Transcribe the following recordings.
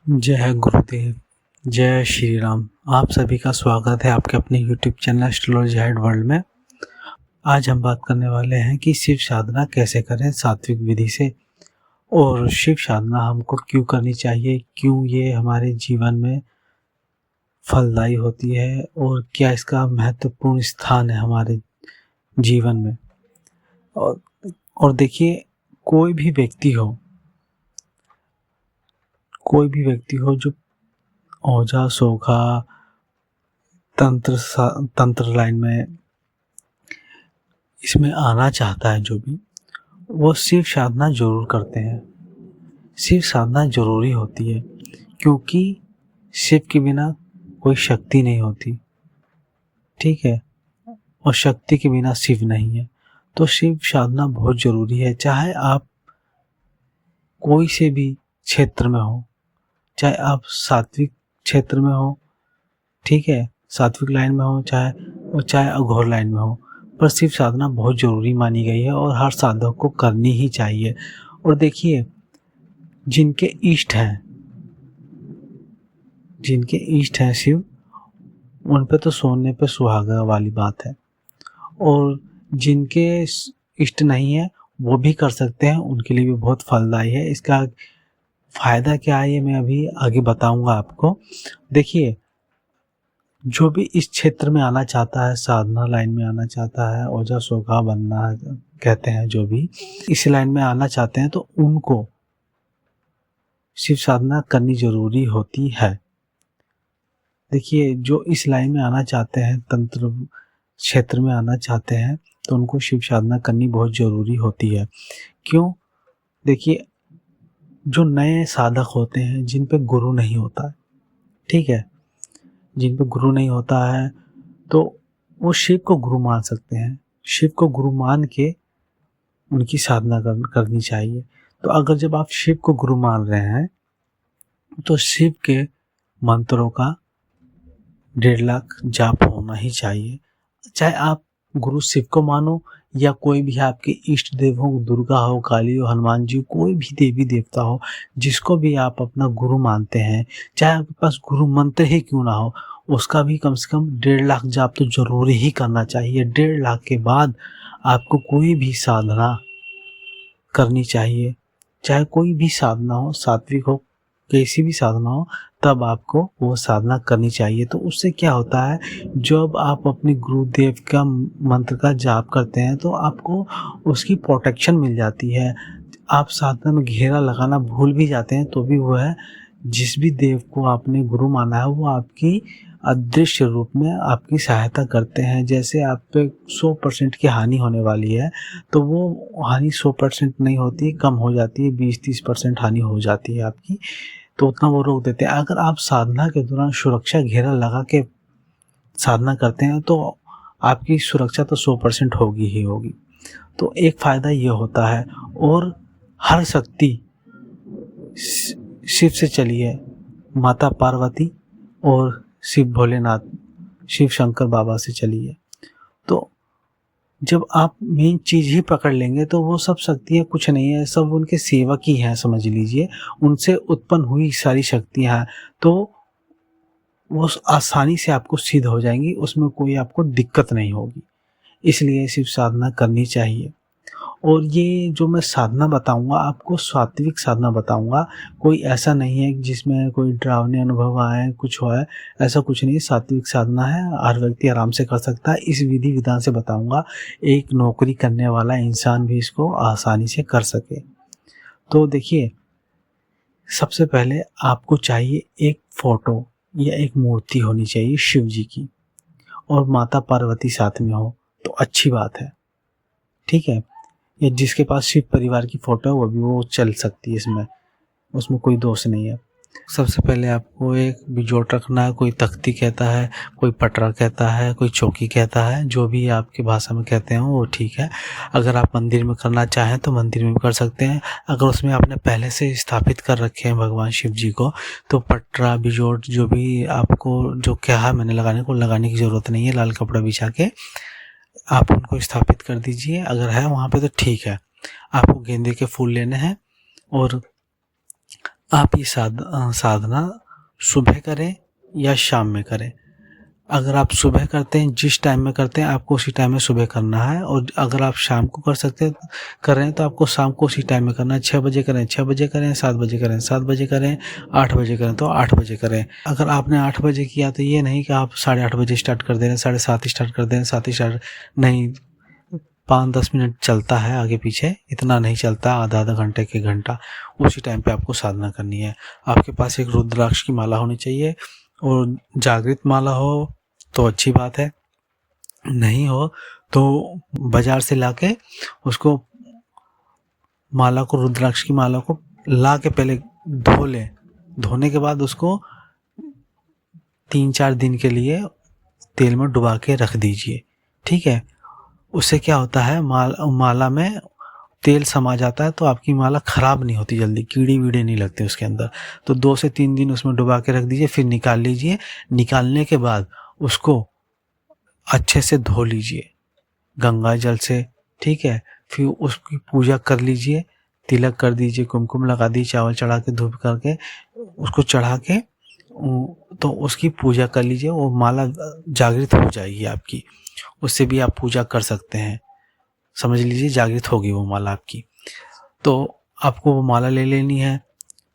जय गुरुदेव, जय श्री राम। आप सभी का स्वागत है आपके अपने YouTube channel astrology hide world में। आज हम बात करने वाले हैं कि शिव साधना कैसे करें सात्विक विधि से, और शिव साधना हमको क्यों करनी चाहिए, क्यों ये हमारे जीवन में फलदायी होती है और क्या इसका महत्वपूर्ण स्थान है हमारे जीवन में। और देखिए, कोई भी व्यक्ति हो जो ओझा सोखा तंत्र लाइन में इसमें आना चाहता है, जो भी वो शिव साधना जरूर करते हैं। शिव साधना जरूरी होती है क्योंकि शिव के बिना कोई शक्ति नहीं होती, ठीक है, और शक्ति के बिना शिव नहीं है। तो शिव साधना बहुत जरूरी है। चाहे आप कोई से भी क्षेत्र में हो, चाहे आप सात्विक क्षेत्र में हो, ठीक है, सात्विक लाइन में हो, चाहे अघोर लाइन में हो, पर शिव साधना बहुत जरूरी मानी गई है और हर साधक को करनी ही चाहिए। और देखिए, जिनके इष्ट हैं शिव, उन पे तो सोने पे सुहागा वाली बात है, और जिनके इष्ट नहीं है वो भी कर सकते हैं, उनके लिए भी बहुत फलदायी है। इसका फायदा क्या है ये मैं अभी आगे बताऊंगा आपको। देखिए, जो भी इस क्षेत्र में आना चाहता है, साधना लाइन में आना चाहता है, ओझा सोखा बनना कहते हैं, जो भी इस लाइन में आना चाहते हैं, तो उनको शिव साधना करनी जरूरी होती है। देखिए, जो इस लाइन में आना चाहते हैं, तंत्र क्षेत्र में आना चाहते हैं, तो उनको शिव साधना करनी बहुत जरूरी होती है। क्यों? देखिए, जो नए साधक होते हैं, जिन पे गुरु नहीं होता है, ठीक है, जिन पे गुरु नहीं होता है, तो वो शिव को गुरु मान सकते हैं। शिव को गुरु मान के उनकी साधना करनी चाहिए। तो अगर जब आप शिव को गुरु मान रहे हैं, तो शिव के मंत्रों का 1.5 लाख जाप होना ही चाहिए। चाहे आप गुरु शिव को मानो या कोई भी आपके इष्ट देव हो, दुर्गा हो, काली हो, हनुमान जी, कोई भी देवी देवता हो, जिसको भी आप अपना गुरु मानते हैं, चाहे आपके पास गुरु मंत्र ही क्यों ना हो, उसका भी कम से कम 1.5 लाख जाप तो जरूरी ही करना चाहिए। 1.5 लाख के बाद आपको कोई भी साधना करनी चाहिए, चाहे कोई भी साधना हो, सात्विक हो, कैसी भी साधना हो, तब आपको वो साधना करनी चाहिए। तो उससे क्या होता है, जब आप अपने गुरुदेव का मंत्र का जाप करते हैं, तो आपको उसकी प्रोटेक्शन मिल जाती है। आप साधना में घेरा लगाना भूल भी जाते हैं, तो भी वो है, जिस भी देव को आपने गुरु माना है, वो आपकी अदृश्य रूप में आपकी सहायता करते हैं। जैसे आप पे 100% की हानि होने वाली है, तो वो हानि 100% नहीं होती, कम हो जाती है, 20-30% हानि हो जाती है आपकी, तो उतना वो रोक देते हैं। अगर आप साधना के दौरान सुरक्षा घेरा लगा के साधना करते हैं, तो आपकी सुरक्षा तो 100% होगी ही होगी। तो एक फ़ायदा ये होता है। और हर शक्ति शिव से चली है, माता पार्वती और शिव भोलेनाथ, शिव शंकर बाबा से चली है। तो जब आप मेन चीज़ ही पकड़ लेंगे, तो वो सब शक्तियाँ कुछ नहीं है, सब उनके सेवक ही हैं, समझ लीजिए। उनसे उत्पन्न हुई सारी शक्तियाँ हैं, तो वो आसानी से आपको सिद्ध हो जाएंगी, उसमें कोई आपको दिक्कत नहीं होगी। इसलिए शिव साधना करनी चाहिए। और ये जो मैं साधना बताऊंगा आपको, सात्विक साधना बताऊंगा, कोई ऐसा नहीं है जिसमें कोई डरावने अनुभव आए, कुछ हो है, ऐसा कुछ नहीं। सात्विक साधना है, हर व्यक्ति आराम से कर सकता है। इस विधि विधान से बताऊंगा, एक नौकरी करने वाला इंसान भी इसको आसानी से कर सके। तो देखिए, सबसे पहले आपको चाहिए एक फोटो या एक मूर्ति होनी चाहिए शिव जी की, और माता पार्वती साथ में हो तो अच्छी बात है, ठीक है। या जिसके पास शिव परिवार की फोटो है, वो चल सकती है, उसमें कोई दोष नहीं है। सबसे पहले आपको एक बिजोट रखना है। कोई तख्ती कहता है, कोई पटरा कहता है, कोई चौकी कहता है, जो भी आपकी भाषा में कहते हैं वो ठीक है। अगर आप मंदिर में करना चाहें तो मंदिर में भी कर सकते हैं। अगर उसमें आपने पहले से स्थापित कर रखे हैं भगवान शिव जी को, तो पटरा बिजोट जो भी आपको जो कहा मैंने लगाने की ज़रूरत नहीं है। लाल कपड़ा बिछा के आप उनको स्थापित कर दीजिए। अगर है वहाँ पे तो ठीक है। आपको गेंदे के फूल लेने हैं और आप ये साधना सुबह करें या शाम में करें। अगर आप सुबह करते हैं, जिस टाइम में करते हैं आपको उसी टाइम में सुबह करना है, और अगर आप शाम को कर रहे हैं तो आपको शाम को उसी टाइम में करना है। 6 बजे करें 6 बजे करें, 7 बजे करें 7 बजे करें, 8 बजे करें तो 8 बजे करें। अगर आपने 8 बजे किया तो ये नहीं कि आप 8:30 बजे स्टार्ट कर दे रहे हैं, 7:30 स्टार्ट कर दे रहे हैं, 7 ही स्टार्ट नहीं, 5-10 मिनट चलता है आगे पीछे, इतना नहीं चलता, आधा घंटे के घंटा, उसी टाइम पे आपको साधना करनी है। आपके पास एक रुद्राक्ष की माला होनी चाहिए, और जागृत माला हो तो अच्छी बात है, नहीं हो तो बाजार से लाके उसको माला को, रुद्राक्ष की माला को ला के पहले धो लें। धोने के बाद उसको 3-4 दिन के लिए तेल में डुबा के रख दीजिए, ठीक है। उससे क्या होता है, माला में तेल समा जाता है तो आपकी माला खराब नहीं होती जल्दी, कीड़े वीड़े नहीं लगते उसके अंदर। तो 2 से 3 दिन उसमें डुबा के रख दीजिए, फिर निकाल लीजिए। निकालने के बाद उसको अच्छे से धो लीजिए गंगा जल से, ठीक है। फिर उसकी पूजा कर लीजिए, तिलक कर दीजिए, कुमकुम लगा दीजिए, चावल चढ़ा के, धूप करके उसको चढ़ा के तो उसकी पूजा कर लीजिए। वो माला जागृत हो जाएगी आपकी, उससे भी आप पूजा कर सकते हैं। समझ लीजिए जागृत होगी वो माला आपकी। तो आपको वो माला ले लेनी है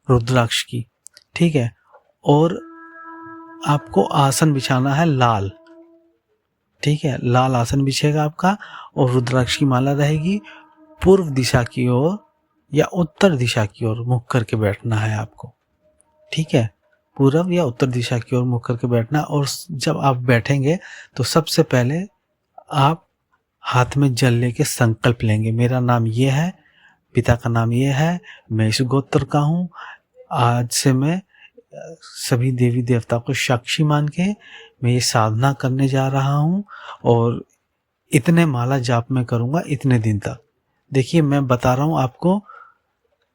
रुद्राक्ष की, ठीक है। और आपको आसन बिछाना है लाल, ठीक है, लाल आसन बिछेगा आपका, और रुद्राक्ष की माला रहेगी। पूर्व दिशा की ओर या उत्तर दिशा की ओर मुख करके बैठना है आपको, ठीक है। पूर्व या उत्तर दिशा की ओर मुख करके बैठना। और जब आप बैठेंगे तो सबसे पहले आप हाथ में जल लेके संकल्प लेंगे, मेरा नाम ये है, पिता का नाम ये है, मैं इस गोत्र का हूँ, आज से मैं सभी देवी देवता को साक्षी मान के मैं ये साधना करने जा रहा हूँ, और इतने माला जाप मैं करूँगा इतने दिन तक। देखिए मैं बता रहा हूँ आपको,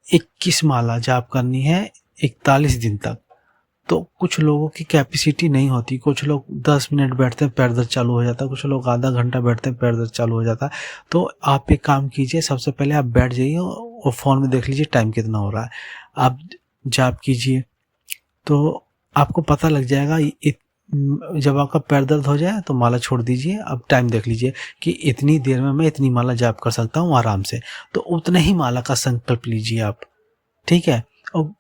21 माला जाप करनी है 41 दिन तक। तो कुछ लोगों की कैपेसिटी नहीं होती, कुछ लोग 10 मिनट बैठते हैं पैर दर्द चालू हो जाता है, कुछ लोग आधा घंटा बैठते हैं पैर दर्द चालू हो जाता है। तो आप एक काम कीजिए, सबसे पहले आप बैठ जाइए और फ़ोन में देख लीजिए टाइम कितना हो रहा है, आप जाप कीजिए तो आपको पता लग जाएगा। जब आपका पैर दर्द हो जाए तो माला छोड़ दीजिए, अब टाइम देख लीजिए कि इतनी देर में मैं इतनी माला जाप कर सकता हूँ आराम से, तो उतने ही माला का संकल्प लीजिए आप, ठीक है। और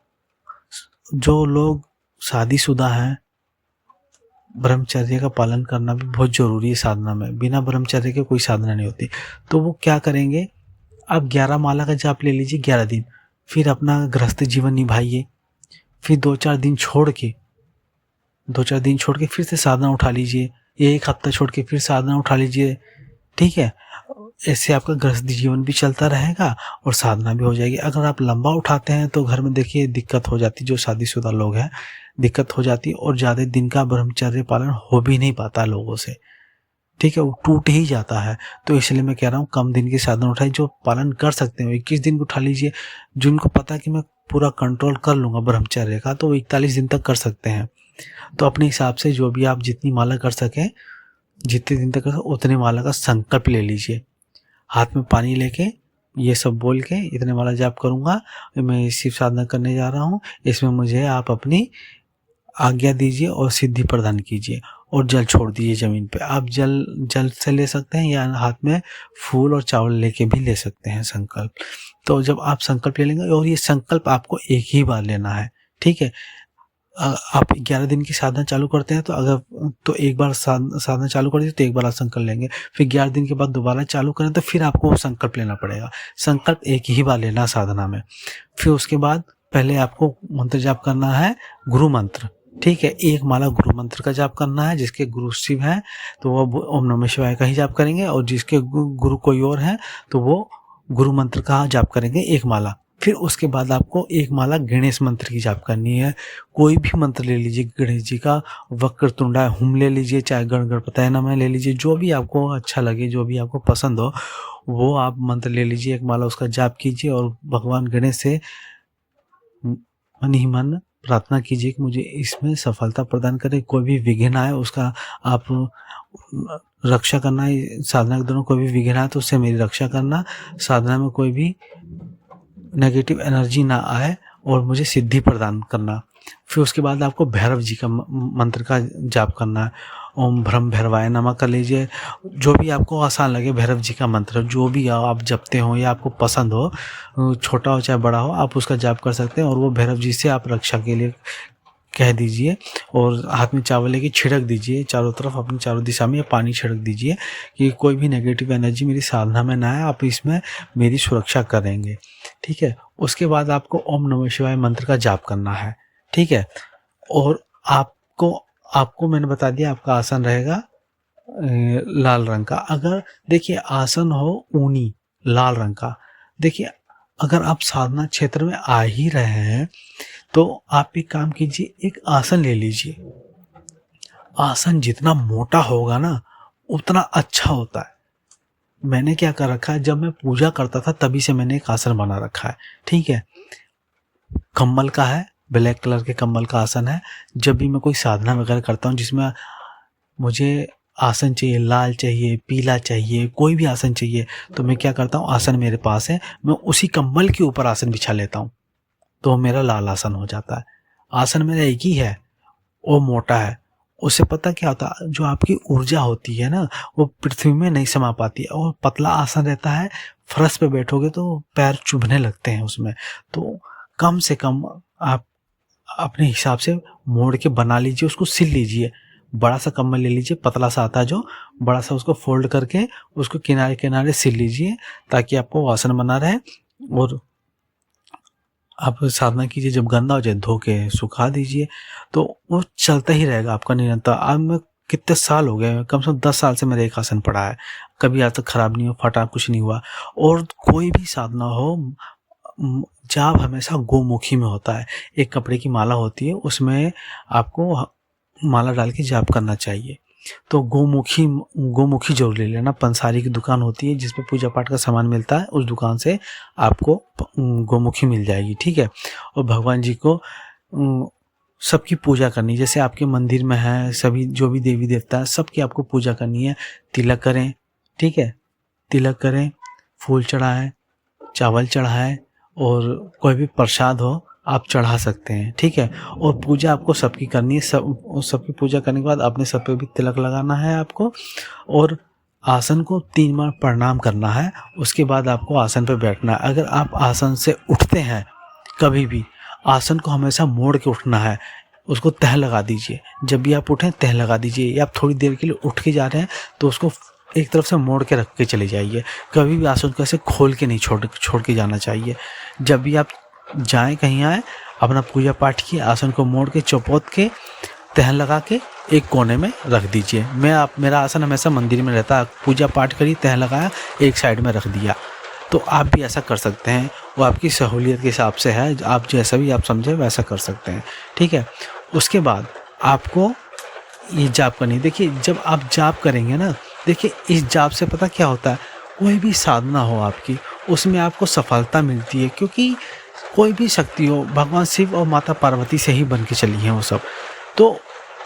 जो लोग शादीशुदा हैं, ब्रह्मचर्य का पालन करना भी बहुत ज़रूरी है साधना में, बिना ब्रह्मचर्य के कोई साधना नहीं होती। तो वो क्या करेंगे, आप 11 माला का जाप ले लीजिए 11 दिन, फिर अपना गृहस्थ जीवन निभाइए, फिर 2-4 दिन छोड़ के 2-4 दिन छोड़ के फिर से साधना उठा लीजिए, 1 हफ्ता छोड़ के फिर साधना उठा लीजिए, ठीक है। ऐसे आपका गृहस्थ जीवन भी चलता रहेगा और साधना भी हो जाएगी। अगर आप लंबा उठाते हैं तो घर में देखिए दिक्कत हो जाती, जो शादीशुदा लोग हैं दिक्कत हो जाती, और ज़्यादा दिन का ब्रह्मचर्य पालन हो भी नहीं पाता लोगों से, ठीक है, वो टूट ही जाता है। तो इसलिए मैं कह रहा हूँ कम दिन की साधना उठाइए, जो पालन कर सकते हैं 21 दिन उठा लीजिए। जिनको पता है कि मैं पूरा कंट्रोल कर लूँगा ब्रह्मचर्य का, तो वो 41 दिन तक कर सकते हैं। तो अपने हिसाब से जो भी आप जितनी माला कर सकें, जितने दिन तक कर सकें उतनी माला का संकल्प ले लीजिए। हाथ में पानी लेके ये सब बोल के, इतने माला जाप करूँगा, मैं शिव साधना करने जा रहा हूँ, इसमें मुझे आप अपनी आज्ञा दीजिए और सिद्धि प्रदान कीजिए, और जल छोड़ दीजिए ज़मीन पे। आप जल से ले सकते हैं या हाथ में फूल और चावल लेके भी ले सकते हैं संकल्प। तो जब आप संकल्प ले लेंगे, और ये संकल्प आपको एक ही बार लेना है, ठीक है। आप 11 दिन की साधना चालू करते हैं तो एक बार साधना चालू कर दीजिए तो एक बार आप संकल्प लेंगे, फिर 11 दिन के बाद दोबारा चालू करें तो फिर आपको वो संकल्प लेना पड़ेगा। संकल्प एक ही बार लेना साधना में। फिर उसके बाद पहले आपको मंत्र जाप करना है, गुरु मंत्र, ठीक है। एक माला गुरु मंत्र का जाप करना है। जिसके गुरु शिव हैं तो वो ओम नमः शिवाय का ही जाप करेंगे, और जिसके गुरु कोई और हैं तो वो गुरु मंत्र का जाप करेंगे एक माला। फिर उसके बाद आपको एक माला गणेश मंत्र की जाप करनी है। कोई भी मंत्र ले लीजिए, गणेश जी का वक्रतुंडा हुम ले लीजिए, चाहे गणपतये नमः ले लीजिए, जो भी आपको अच्छा लगे, जो भी आपको पसंद हो वो आप मंत्र ले लीजिए, एक माला उसका जाप कीजिए, और भगवान गणेश से मन ही मन प्रार्थना कीजिए कि मुझे इसमें सफलता प्रदान करे। कोई भी विघ्न आए उसका आप रक्षा करना है। साधना के दौरान कोई भी विघ्न आए तो उससे मेरी रक्षा करना। साधना में कोई भी नेगेटिव एनर्जी ना आए और मुझे सिद्धि प्रदान करना। फिर उसके बाद आपको भैरव जी का मंत्र का जाप करना है। ओम भ्रम भैरवाय नमः कर लीजिए। जो भी आपको आसान लगे भैरव जी का मंत्र, जो भी आप जपते हो या आपको पसंद हो, छोटा हो चाहे बड़ा हो, आप उसका जाप कर सकते हैं। और वो भैरव जी से आप रक्षा के लिए कह दीजिए और हाथ में चावल लेके छिड़क दीजिए चारों तरफ, अपनी चारों दिशा में पानी छिड़क दीजिए कि कोई भी नेगेटिव एनर्जी मेरी साधना में ना आए, आप इसमें मेरी सुरक्षा करेंगे। ठीक है। उसके बाद आपको ओम नमः शिवाय मंत्र का जाप करना है। ठीक है। और आपको मैंने बता दिया आपका आसन रहेगा लाल रंग का। अगर देखिए आसन हो ऊनी लाल रंग का, देखिए अगर आप साधना क्षेत्र में आ ही रहे हैं तो आप एक काम कीजिए, एक आसन ले लीजिए। आसन जितना मोटा होगा ना उतना अच्छा होता है। मैंने क्या कर रखा है, जब मैं पूजा करता था तभी से मैंने एक आसन बना रखा है। ठीक है। कम्बल का है, ब्लैक कलर के कम्बल का आसन है। जब भी मैं कोई साधना वगैरह करता हूँ जिसमें मुझे आसन चाहिए, लाल चाहिए, पीला चाहिए, कोई भी आसन चाहिए, तो मैं क्या करता हूँ, आसन मेरे पास है, मैं उसी कंबल के ऊपर आसन बिछा लेता हूँ, तो मेरा लाल आसन हो जाता है। आसन मेरा एक ही है, वो मोटा है। उससे पता क्या होता है, जो आपकी ऊर्जा होती है ना वो पृथ्वी में नहीं समा पाती है। और पतला आसन रहता है, फर्श पे बैठोगे तो पैर चुभने लगते हैं उसमें। तो कम से कम आप अपने हिसाब से मोड़ के बना लीजिए, उसको सिल लीजिए। बड़ा सा कंबल ले लीजिए, पतला सा आता है जो, बड़ा सा उसको फोल्ड करके उसको किनारे किनारे सिल लीजिए ताकि आपको आसन बना रहे। और आप साधना कीजिए, जब गंदा हो जाए धो के सुखा दीजिए, तो वो चलता ही रहेगा आपका निरंतर। अब मैं कितने साल हो गए, कम से कम 10 साल से मेरा एक आसन पड़ा है, कभी आज तक खराब नहीं हुआ, फटा कुछ नहीं हुआ। और कोई भी साधना हो, जाप हमेशा गोमुखी में होता है। एक कपड़े की माला होती है, उसमें आपको माला डाल के जाप करना चाहिए। तो गोमुखी जरूर ले लेना। पंसारी की दुकान होती है जिसपे पूजा पाठ का सामान मिलता है, उस दुकान से आपको गोमुखी मिल जाएगी। ठीक है। और भगवान जी को सबकी पूजा करनी, जैसे आपके मंदिर में है, सभी जो भी देवी देवता है सबकी आपको पूजा करनी है। तिलक करें। ठीक है। तिलक करें, फूल चढ़ाएं, चावल चढ़ाएं, और कोई भी प्रसाद हो आप चढ़ा सकते हैं। ठीक है। और पूजा आपको सबकी करनी है। सबकी पूजा करने के बाद अपने सर पे भी तिलक लगाना है आपको, और आसन को 3 बार प्रणाम करना है। उसके बाद आपको आसन पे बैठना है। अगर आप आसन से उठते हैं कभी भी, आसन को हमेशा मोड़ के उठना है, उसको तह लगा दीजिए। जब भी आप उठें तह लगा दीजिए, या आप थोड़ी देर के लिए उठ के जा रहे हैं तो उसको एक तरफ से मोड़ के रख के चले जाइए। कभी भी आसन को ऐसे खोल के नहीं छोड़ के जाना चाहिए। जब भी आप जाएं कहीं आए, अपना पूजा पाठ किए, आसन को मोड़ के चौपोत के तह लगा के एक कोने में रख दीजिए। मेरा आसन हमेशा मंदिर में रहता है। पूजा पाठ करी, तह लगाया, एक साइड में रख दिया। तो आप भी ऐसा कर सकते हैं, वो आपकी सहूलियत के हिसाब से है, आप जैसा भी आप समझे वैसा कर सकते हैं। ठीक है। उसके बाद आपको ये जाप करनी। देखिए जब आप जाप करेंगे ना, देखिए इस जाप से पता क्या होता है, कोई भी साधना हो आपकी उसमें आपको सफलता मिलती है, क्योंकि कोई भी शक्ति हो, भगवान शिव और माता पार्वती से ही बन के चली हैं वो सब। तो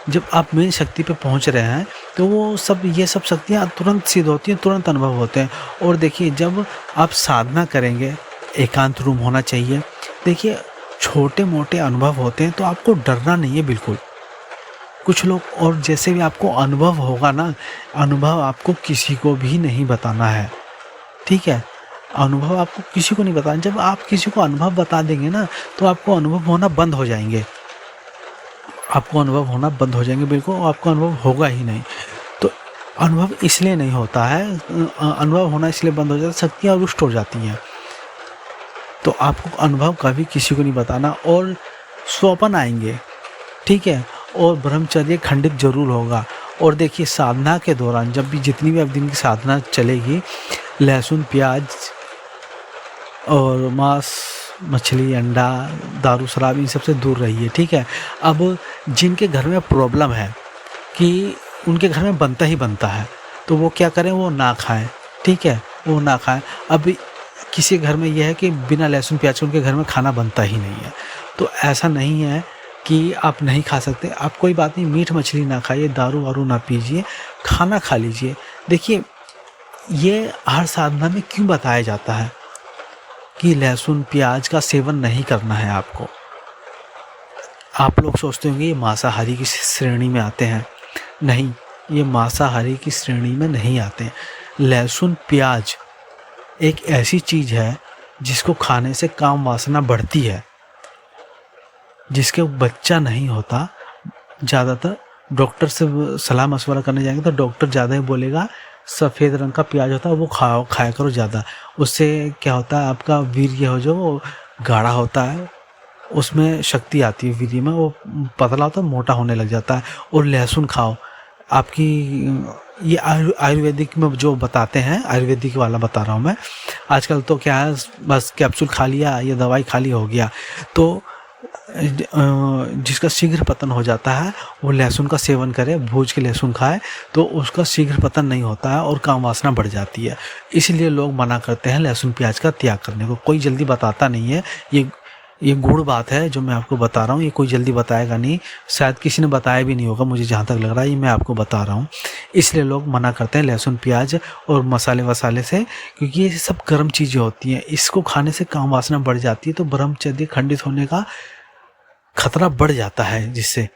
जब आप मेन शक्ति पे पहुंच रहे हैं तो वो सब, ये सब शक्तियाँ तुरंत सिद्ध होती हैं, तुरंत अनुभव होते हैं। और देखिए जब आप साधना करेंगे, एकांत रूम होना चाहिए। देखिए छोटे मोटे अनुभव होते हैं तो आपको डरना नहीं है बिल्कुल। कुछ लोग, और जैसे भी आपको अनुभव होगा ना, अनुभव आपको किसी को भी नहीं बताना है। ठीक है। अनुभव आपको किसी को नहीं बताना। जब आप किसी को अनुभव बता देंगे ना तो आपको अनुभव होना बंद हो जाएंगे, आपको अनुभव होना बंद हो जाएंगे बिल्कुल, आपको अनुभव होगा ही नहीं। तो अनुभव इसलिए नहीं होता है, अनुभव होना इसलिए बंद हो जाता है, शक्तियाँ रुष्ट हो जाती हैं। तो आपको अनुभव कभी किसी को नहीं बताना। और स्वप्न आएंगे। ठीक है। और ब्रह्मचर्य खंडित जरूर होगा। और देखिए साधना के दौरान, जब भी जितनी भी अब दिन की साधना चलेगी, लहसुन, प्याज और मांस, मछली, अंडा, दारू, शराब, इन सबसे दूर रहिए। ठीक है। अब जिनके घर में प्रॉब्लम है कि उनके घर में बनता ही बनता है, तो वो क्या करें, वो ना खाएं। ठीक है। वो ना खाएं। अब किसी घर में यह है कि बिना लहसुन प्याज के उनके घर में खाना बनता ही नहीं है, तो ऐसा नहीं है कि आप नहीं खा सकते। आप कोई बात नहीं, मीट मछली ना खाइए, दारू वारू ना पीजिए, खाना खा लीजिए। देखिए ये हर साधना में क्यों बताया जाता है, कि लहसुन प्याज का सेवन नहीं करना है आपको। आप लोग सोचते होंगे ये मांसाहारी की श्रेणी में आते हैं, नहीं, ये मांसाहारी की श्रेणी में नहीं आते हैं। लहसुन प्याज एक ऐसी चीज़ है जिसको खाने से काम वासना बढ़ती है। जिसके बच्चा नहीं होता, ज़्यादातर डॉक्टर से सलाह मशवरा करने जाएंगे तो डॉक्टर ज़्यादा ही बोलेगा सफ़ेद रंग का प्याज होता है वो खाया करो ज़्यादा। उससे क्या होता है, आपका वीर्य हो जो वो गाढ़ा होता है, उसमें शक्ति आती है वीर्य में, वो पतला होता है मोटा होने लग जाता है। और लहसुन खाओ, आपकी ये आयुर्वेदिक में जो बताते हैं, आयुर्वेदिक वाला बता रहा हूँ मैं। आजकल तो क्या है, बस कैप्सूल खा लिया या दवाई खा लिया हो गया। तो जिसका शीघ्र पतन हो जाता है वो लहसुन का सेवन करे, भूज के लहसुन खाए तो उसका शीघ्र पतन नहीं होता है और काम वासना बढ़ जाती है। इसलिए लोग मना करते हैं लहसुन प्याज का त्याग करने को। कोई जल्दी बताता नहीं है, ये गूढ़ बात है जो मैं आपको बता रहा हूँ, ये कोई जल्दी बताएगा नहीं, शायद किसी ने बताया भी नहीं होगा, मुझे जहाँ तक लग रहा है ये मैं आपको बता रहा हूँ। इसलिए लोग मना करते हैं लहसुन प्याज और मसाले वसाले से, क्योंकि ये सब गर्म चीज़ें होती हैं, इसको खाने से काम वासना बढ़ जाती है, तो ब्रह्मचर्य खंडित होने का खतरा बढ़ जाता है जिससे।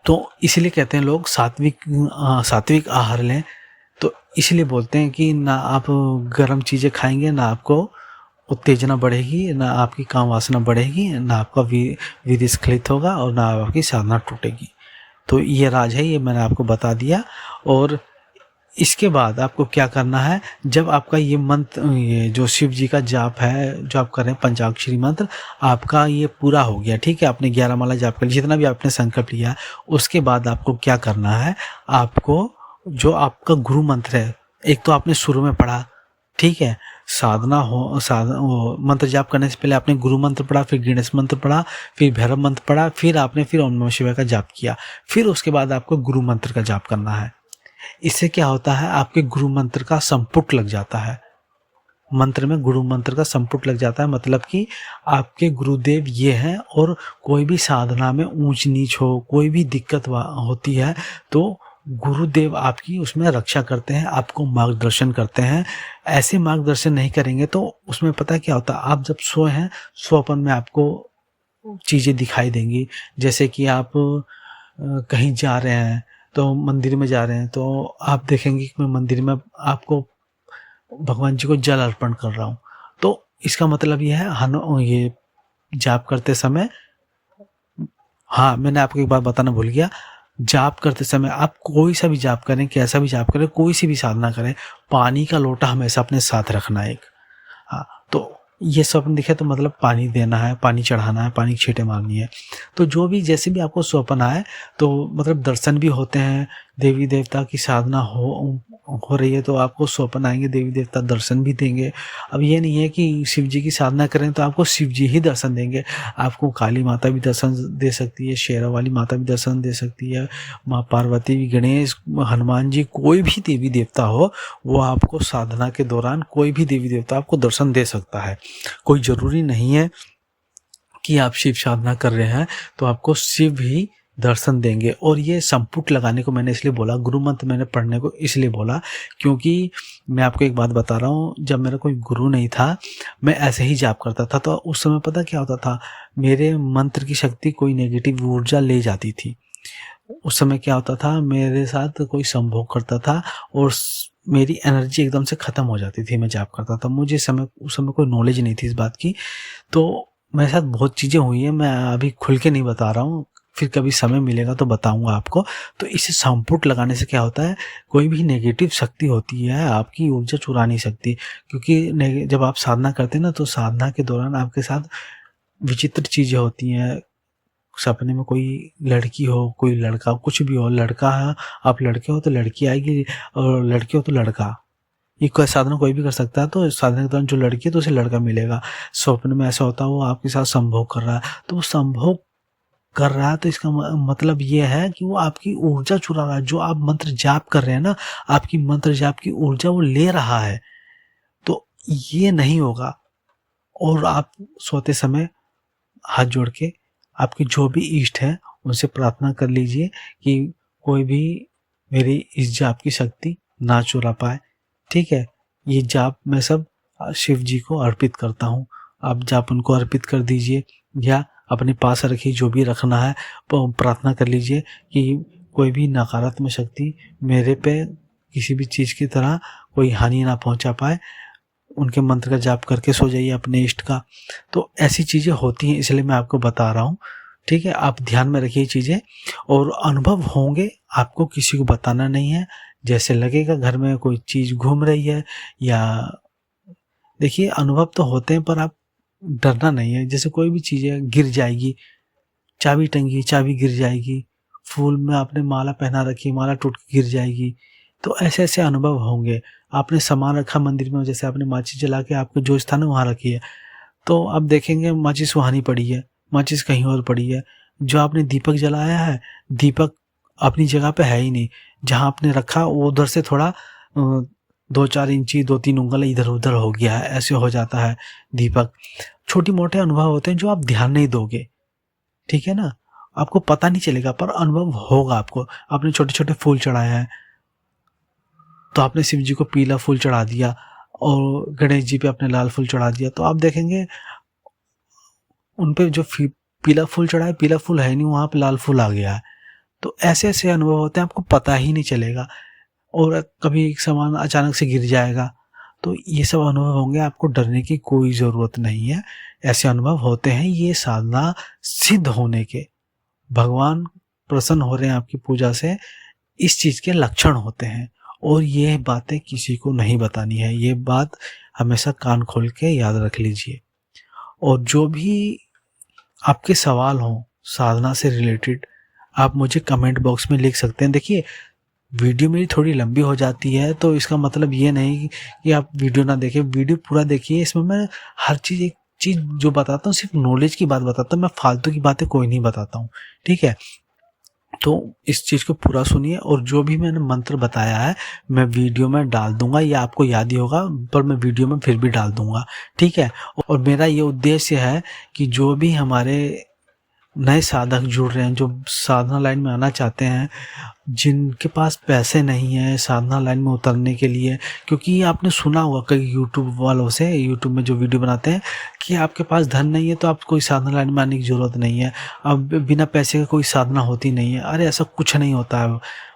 तो इसलिए कहते हैं लोग सात्विक आहार लें। तो इसलिए बोलते हैं कि ना आप गर्म चीज़ें खाएंगे, ना आपको उत्तेजना बढ़ेगी, ना आपकी काम वासना बढ़ेगी, ना आपका वीर्य स्खलित होगा और ना आपकी साधना टूटेगी। तो ये राज है, ये मैंने आपको बता दिया। और इसके बाद आपको क्या करना है, जब आपका ये मंत्र, ये जो शिव जी का जाप है जो आप कर रहे हैं पंचाक्षरी मंत्र, आपका ये पूरा हो गया, ठीक है, आपने 11 माला जाप कर लिया, जितना भी आपने संकल्प लिया, उसके बाद आपको क्या करना है, आपको जो आपका गुरु मंत्र है, एक तो आपने शुरू में पढ़ा, ठीक है, मंत्र जाप करने से पहले आपने गुरु मंत्र पढ़ा, फिर गणेश मंत्र पढ़ा, फिर भैरव मंत्र पढ़ा, फिर आपने फिर ओम नमः शिवाय का जाप किया, फिर उसके बाद आपको गुरु मंत्र का जाप करना है। इससे क्या होता है, आपके गुरु मंत्र का संपुट लग जाता है, मंत्र में गुरु मंत्र का संपुट लग जाता है, मतलब कि आपके गुरुदेव ये हैं। और कोई भी साधना में ऊंच नीच हो, कोई भी दिक्कत होती है तो गुरुदेव आपकी उसमें रक्षा करते हैं, आपको मार्गदर्शन करते हैं। ऐसे मार्गदर्शन नहीं करेंगे तो उसमें पता क्या होता है, आप जब सोए हैं, स्वप्न में आपको चीज़ें दिखाई देंगी, जैसे कि आप कहीं जा रहे हैं, तो मंदिर में जा रहे हैं, तो आप देखेंगे कि मैं मंदिर में आपको भगवान जी को जल अर्पण कर रहा हूँ। तो इसका मतलब ये है, ये जाप करते समय, हाँ मैंने आपको एक बात बताना भूल गया, जाप करते समय आप कोई सा भी जाप करें, कैसा भी जाप करें, कोई सी भी साधना करें, पानी का लोटा हमेशा अपने साथ रखना है एक। हाँ, तो ये स्वप्न दिखे तो मतलब पानी देना है, पानी चढ़ाना है, पानी की छींटे मारनी है। तो जो भी जैसे भी आपको स्वप्न आए, तो मतलब दर्शन भी होते हैं, देवी देवता की साधना हो रही है तो आपको स्वप्न आएंगे, देवी देवता दर्शन भी देंगे। अब ये नहीं है कि शिव जी की साधना करें तो आपको शिव जी ही दर्शन देंगे, आपको काली माता भी दर्शन दे सकती है, शेरा वाली माता भी दर्शन दे सकती है, माँ पार्वती भी, गणेश, हनुमान जी, कोई भी देवी देवता हो वो आपको साधना के दौरान, कोई भी देवी देवता आपको दर्शन दे सकता है। कोई ज़रूरी नहीं है कि आप शिव साधना कर रहे हैं तो आपको शिव ही दर्शन देंगे। और ये संपुट लगाने को मैंने इसलिए बोला, गुरु मंत्र मैंने पढ़ने को इसलिए बोला, क्योंकि मैं आपको एक बात बता रहा हूँ, जब मेरा कोई गुरु नहीं था, मैं ऐसे ही जाप करता था, तो उस समय पता क्या होता था, मेरे मंत्र की शक्ति कोई नेगेटिव ऊर्जा ले जाती थी। उस समय क्या होता था, मेरे साथ कोई संभोग करता था और मेरी एनर्जी एकदम से ख़त्म हो जाती थी, मैं जाप करता था। मुझे उस समय कोई नॉलेज नहीं थी इस बात की, तो मेरे साथ बहुत चीज़ें हुई हैं, मैं अभी खुल के नहीं बता रहा हूँ, फिर कभी समय मिलेगा तो बताऊंगा आपको। तो इसे संपुट लगाने से क्या होता है, कोई भी नेगेटिव शक्ति होती है आपकी ऊर्जा चुरा नहीं सकती, क्योंकि जब आप साधना करते हैं ना, तो साधना के दौरान आपके साथ विचित्र चीज़ें होती हैं। सपने में कोई लड़की हो, कोई लड़का, कुछ भी हो, लड़का है, आप लड़के हो तो लड़की आएगी, और लड़के हो तो लड़का, ये कोई साधना कोई भी कर सकता है। तो साधना के दौरान जो लड़की है तो उसे लड़का मिलेगा। स्वप्न में ऐसा होता है वो आपके साथ संभोग कर रहा है, तो वो संभोग कर रहा है तो इसका मतलब ये है कि वो आपकी ऊर्जा चुरा रहा है। जो आप मंत्र जाप कर रहे हैं ना, आपकी मंत्र जाप की ऊर्जा वो ले रहा है, तो ये नहीं होगा। और आप सोते समय हाथ जोड़ के आपके जो भी इष्ट है उनसे प्रार्थना कर लीजिए कि कोई भी मेरी इस जाप की शक्ति ना चुरा पाए, ठीक है। ये जाप मैं सब शिव जी को अर्पित करता हूँ। आप जाप उनको अर्पित कर दीजिए या अपने पास रखिए, जो भी रखना है। प्रार्थना कर लीजिए कि कोई भी नकारात्मक शक्ति मेरे पे किसी भी चीज़ की तरह कोई हानि ना पहुंचा पाए। उनके मंत्र का जाप करके सो जाइए अपने इष्ट का। तो ऐसी चीज़ें होती हैं, इसलिए मैं आपको बता रहा हूँ। ठीक है, आप ध्यान में रखिए चीज़ें, और अनुभव होंगे, आपको किसी को बताना नहीं है। जैसे लगेगा घर में कोई चीज़ घूम रही है, या देखिए अनुभव तो होते हैं, पर आप डरना नहीं है। जैसे कोई भी चीज़ है, गिर जाएगी, चाबी टंगी, चाबी गिर जाएगी, फूल में आपने माला पहना रखी, माला टूट के गिर जाएगी। तो ऐसे ऐसे अनुभव होंगे। आपने सामान रखा मंदिर में, जैसे आपने माचिस जला के आपको जो स्थान है वहाँ रखी है, तो आप देखेंगे माचिस वहाँ नहीं पड़ी है, माचिस कहीं और पड़ी है। जो आपने दीपक जलाया है, दीपक अपनी जगह पे है ही नहीं। जहाँ आपने रखा वो उधर से थोड़ा 2-4 इंची 2-3 उंगल इधर उधर हो गया है, ऐसे हो जाता है दीपक। छोटी मोटे अनुभव होते हैं जो आप ध्यान नहीं दोगे, ठीक है ना, आपको पता नहीं चलेगा, पर अनुभव होगा आपको। आपने छोटे छोटे फूल चढ़ाए हैं, तो आपने शिव जी को पीला फूल चढ़ा दिया और गणेश जी पे आपने लाल फूल चढ़ा दिया, तो आप देखेंगे उन पे जो पीला फूल चढ़ा है, पीला फूल है नहीं, वहाँ पे लाल फूल आ गया है। तो ऐसे ऐसे अनुभव होते हैं, आपको पता ही नहीं चलेगा। और कभी एक सामान अचानक से गिर जाएगा, तो ये सब अनुभव होंगे, आपको डरने की कोई ज़रूरत नहीं है। ऐसे अनुभव होते हैं, ये साधना सिद्ध होने के, भगवान प्रसन्न हो रहे हैं आपकी पूजा से, इस चीज़ के लक्षण होते हैं। और ये बातें किसी को नहीं बतानी है, ये बात हमेशा कान खोल के याद रख लीजिए। और जो भी आपके सवाल हों साधना से रिलेटेड, आप मुझे कमेंट बॉक्स में लिख सकते हैं। देखिए वीडियो मेरी थोड़ी लंबी हो जाती है, तो इसका मतलब ये नहीं कि आप वीडियो ना देखें, वीडियो पूरा देखिए। इसमें मैं हर चीज़, एक चीज़ जो बताता हूँ सिर्फ नॉलेज की बात बताता हूँ, मैं फालतू की बातें कोई नहीं बताता हूँ, ठीक है। तो इस चीज़ को पूरा सुनिए, और जो भी मैंने मंत्र बताया है मैं वीडियो में डाल दूंगा, या आपको याद ही होगा, पर मैं वीडियो में फिर भी डाल दूंगा, ठीक है। और मेरा ये उद्देश्य है कि जो भी हमारे नए साधक जुड़ रहे हैं, जो साधना लाइन में आना चाहते हैं, जिनके पास पैसे नहीं है साधना लाइन में उतरने के लिए, क्योंकि आपने सुना होगा कई यूट्यूब वालों से, यूट्यूब में जो वीडियो बनाते हैं कि आपके पास धन नहीं है तो आप कोई साधना लाइन में आने की ज़रूरत नहीं है, अब बिना पैसे का कोई साधना होती नहीं है। अरे ऐसा कुछ नहीं होता है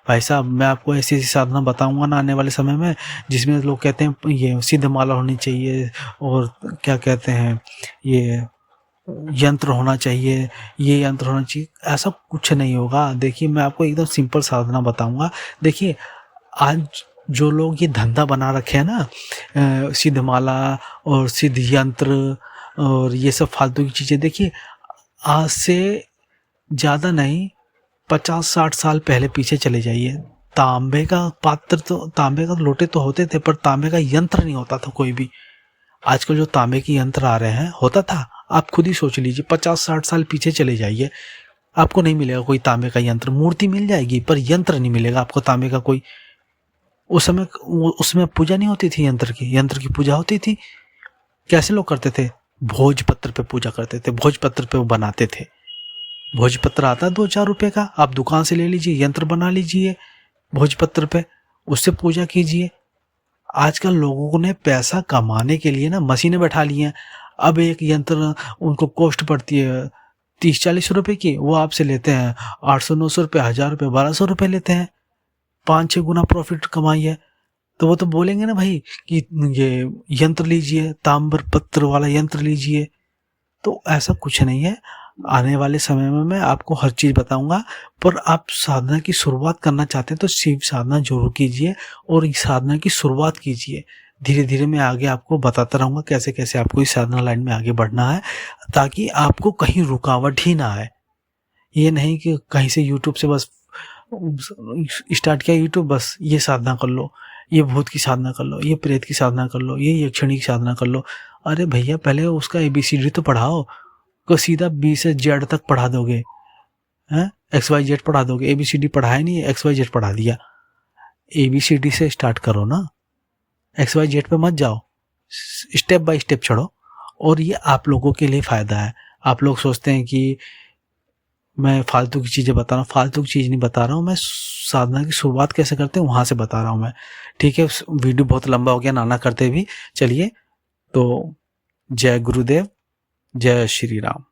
भाई साहब। मैं आपको ऐसी ऐसी साधना बताऊंगा ना आने वाले समय में, जिसमें लोग कहते हैं ये सिद्ध माला होनी चाहिए, और क्या कहते हैं ये यंत्र होना चाहिए, ये यंत्र होना चाहिए, ऐसा कुछ नहीं होगा। देखिए मैं आपको एकदम सिंपल साधना बताऊंगा। देखिए आज जो लोग ये धंधा बना रखे हैं ना, सिद्ध माला और सिद्ध यंत्र और ये सब फालतू की चीज़ें, देखिए आज से ज़्यादा नहीं 50-60 साल पहले पीछे चले जाइए। तांबे का पात्र, तो तांबे का लोटे तो होते थे, पर तांबे का यंत्र नहीं होता था कोई भी। आजकल जो तांबे के यंत्र आ रहे हैं, होता था, आप खुद ही सोच लीजिए 50-60 साल पीछे चले जाइए, आपको नहीं मिलेगा कोई तांबे का यंत्र। मूर्ति मिल जाएगी पर यंत्र नहीं मिलेगा आपको तांबे का कोई। उसमें पूजा नहीं होती थी यंत्र की, यंत्र की पूजा होती थी। कैसे लोग करते थे? भोजपत्र पे पूजा करते थे, भोजपत्र पे वो बनाते थे। भोजपत्र आता है 2-4 रुपए का, आप दुकान से ले लीजिए, यंत्र बना लीजिए भोजपत्र पे, उससे पूजा कीजिए। आजकल लोगों ने पैसा कमाने के लिए ना मशीनें बैठा ली हैं। अब एक यंत्र उनको कॉस्ट पड़ती है 30-40 रुपए की, वो आपसे लेते हैं 800-900 रुपये, 1000 रुपये, 1200 रुपये लेते हैं। 5-6 गुना प्रॉफिट कमाई है। तो वो तो बोलेंगे ना भाई कि ये यंत्र लीजिए, ताम्र पत्र वाला यंत्र लीजिए। तो ऐसा कुछ नहीं है। आने वाले समय में मैं आपको हर चीज़ बताऊंगा, पर आप साधना की शुरुआत करना चाहते हैं तो शिव साधना जरूर कीजिए, और इस साधना की शुरुआत कीजिए। धीरे धीरे मैं आगे आपको बताता रहूँगा कैसे कैसे आपको इस साधना लाइन में आगे बढ़ना है, ताकि आपको कहीं रुकावट ही ना आए। ये नहीं कि कहीं से यूट्यूब से बस स्टार्ट किया यूट्यूब, बस ये साधना कर लो, ये भूत की साधना कर लो, ये प्रेत की साधना कर लो, ये यक्षिणी की साधना कर लो। अरे भैया पहले उसका ABCD तो पढ़ाओ, को सीधा B से Z तक पढ़ा दोगे हैं, XYZ पढ़ा दोगे। ABCD पढ़ाया नहीं, XYZ पढ़ा दिया। ABCD से स्टार्ट करो ना, XYZ पे मत जाओ, स्टेप बाय स्टेप चढ़ो। और ये आप लोगों के लिए फ़ायदा है। आप लोग सोचते हैं कि मैं फालतू की चीज़ें बता रहा हूँ, फालतू की चीज़ नहीं बता रहा हूँ मैं, साधना की शुरुआत कैसे करते हैं वहाँ से बता रहा हूँ मैं, ठीक है। वीडियो बहुत लंबा हो गया नाना करते भी। चलिए तो जय गुरुदेव, जय श्री राम।